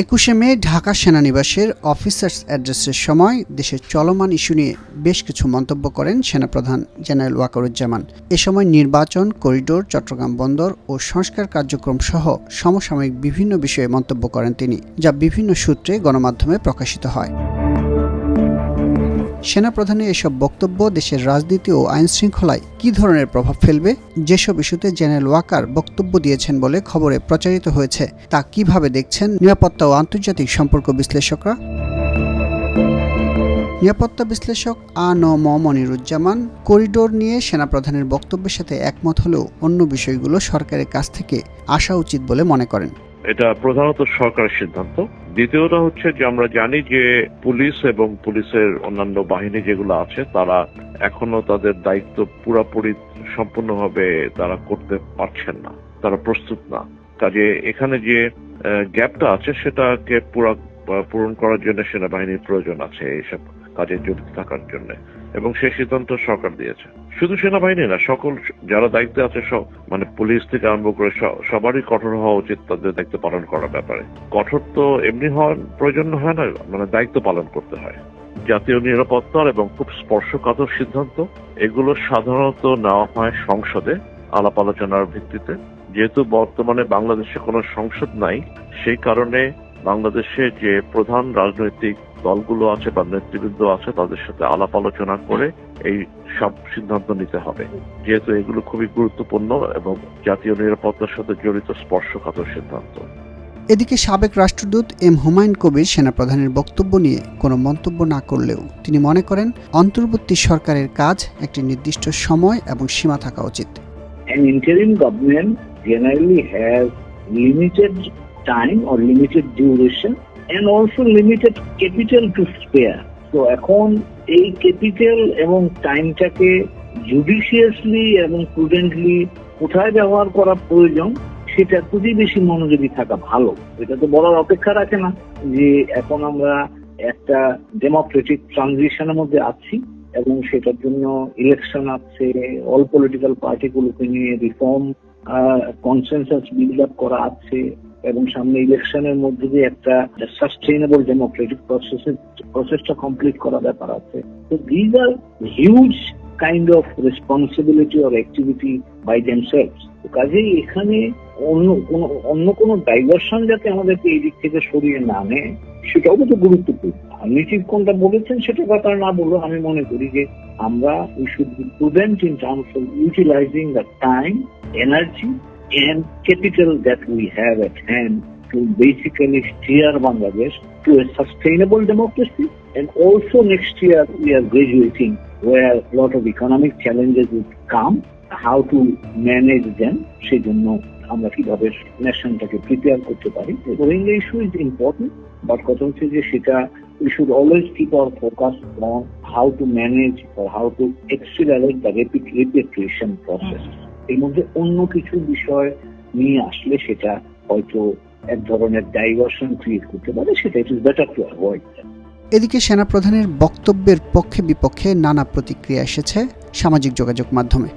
21শে মে Dhaka সেনানিবাসের officers অ্যাড্রেসের সময় দেশের চলমান ইস্যু নিয়ে বেশ কিছু মন্তব্য করেন সেনাপ্রধান জেনারেল ওয়াকারুজ্জামান। এ সময় নির্বাচন, করিডোর, চট্টগ্রাম বন্দর ও সংস্কার কার্যক্রম সহ সমসাময়িক বিভিন্ন বিষয়ে মন্তব্য করেন তিনি, যা বিভিন্ন সূত্রে গণমাধ্যমে প্রকাশিত হয়। সেনাপ্রধানের এসব বক্তব্য দেশের রাজনীতি ও আইনশৃঙ্খলায় কী ধরনের প্রভাব ফেলবে, যেসব ইস্যুতে জেনারেল ওয়াকার বক্তব্য দিয়েছেন বলে খবরে প্রচারিত হয়েছে, তা কিভাবে দেখছেন নিরাপত্তা ও আন্তর্জাতিক সম্পর্ক বিশ্লেষকরা? নিরাপত্তা বিশ্লেষক আ.ন.ম মনিরুজ্জামান করিডোর নিয়ে সেনাপ্রধানের বক্তব্যের সাথে একমত হলেও অন্য বিষয়গুলো সরকারের কাছ থেকে আসা উচিত বলে মনে করেন। এটা প্রধানত সরকারের সিদ্ধান্ত। দ্বিতীয়টা হচ্ছে যে আমরা জানি যে পুলিশ এবং পুলিশের অন্যান্য বাহিনী যেগুলো আছে তারা এখনো তাদের দায়িত্ব পুরোপুরি সম্পূর্ণভাবে তারা করতে পারছেন না, তারা প্রস্তুত না। কাজে এখানে যে গ্যাপটা আছে সেটাকে পূরণ করার জন্য সেনাবাহিনীর প্রয়োজন আছে এইসব কাজে জড়িত থাকার জন্য, এবং সেই সিদ্ধান্ত সরকার দিয়েছে। শুধু সেনাবাহিনী না, সকল যারা দায়িত্বে আছে মানে পুলিশ থেকে আরম্ভ করে সবারই কঠোর হওয়া উচিত তাদের দায়িত্ব পালন করার ব্যাপারে। কঠোর তো এমনি হওয়ার প্রয়োজন হয় না, মানে দায়িত্ব পালন করতে হয়। জাতীয় নিরাপত্তার এবং খুব স্পর্শকাতর সিদ্ধান্ত এগুলো সাধারণত নেওয়া হয় সংসদে আলাপ আলোচনার ভিত্তিতে। যেহেতু বর্তমানে বাংলাদেশে কোনো সংসদ নাই, সেই কারণে বাংলাদেশে যে প্রধান রাজনৈতিক দলগুলো আছে বা নেতৃবৃন্দ আছে তাদের সাথে আলাপ আলোচনা করে এই সব সিদ্ধান্ত নিতে হবে, যেহেতু এগুলো খুবই গুরুত্বপূর্ণ এবং জাতীয় নিরাপত্তার সাথে জড়িত স্পর্শকাতর সিদ্ধান্ত। এদিকে সাবেক রাষ্ট্রদূত এম হুমায়ুন কবির সেনাপ্রধানের বক্তব্য নিয়ে কোনো মন্তব্য না করলেও তিনি মনে করেন অন্তর্বর্তী সরকারের কাজ একটি নির্দিষ্ট সময় এবং সীমা থাকা উচিত। An interim government generally has limited time or limited duration and also limited capital to spare. So এখন এই ক্যাপিটাল এবং টাইমটাকে জুডিশিয়াসলি এবং প্রুডেন্টলি কোথায় ব্যবহার করা প্রয়োজন সেটা খুবই বেশি মনোযোগী থাকা ভালো। এটা তো বলার অপেক্ষা রাখে না যে এখন আমরা একটা ডেমোক্রেটিক ট্রানজিশনের মধ্যে আছি এবং সেটার জন্য ইলেকশন আছে, অল পলিটিক্যাল পার্টিগুলোকে নিয়ে রিফর্ম কনসেনসাস বিল্ড আপ করা আছে এবং সামনে ইলেকশনের মধ্যে দিয়ে একটা সাস্টেইনেবল ডেমোক্রেটিক প্রসেসটা কমপ্লিট করা ব্যাপার আছে। তো these are huge kind of responsibility or activity by themselves. কাজেই এখানে অন্য কোনো ডাইভার্সন যাতে আমাদেরকে এই দিক থেকে সরিয়ে না নেয় সেটাও তো গুরুত্বপূর্ণ। আপনি ঠিক কোনটা বলেছেন সেটা কথা না বলবো, আমি মনে করি যে আমরা we should be prudent in terms of utilising the time, energy and capital that we have at hand to basically steer Bangladesh to a sustainable democracy. And also next year we are graduating where a lot of economic challenges would come, how to manage them. সেজন্য আমরা কিভাবে ন্যাশনটাকে prepare করতে পারি। Rohingya issue is important, but কথা হচ্ছে যে সেটা we should always keep our focus on how to manage or how to accelerate the repatriation process. এর মধ্যে অন্য কিছু বিষয় নিয়ে আসলে সেটা হয়তো এক ধরনের ডাইভার্সন ক্রিয়েট করতে পারে, সেটা it is better to avoid. এদিকে সেনাপ্রধানের বক্তব্যের পক্ষে বিপক্ষে নানা প্রতিক্রিয়া এসেছে সামাজিক যোগাযোগ মাধ্যমে।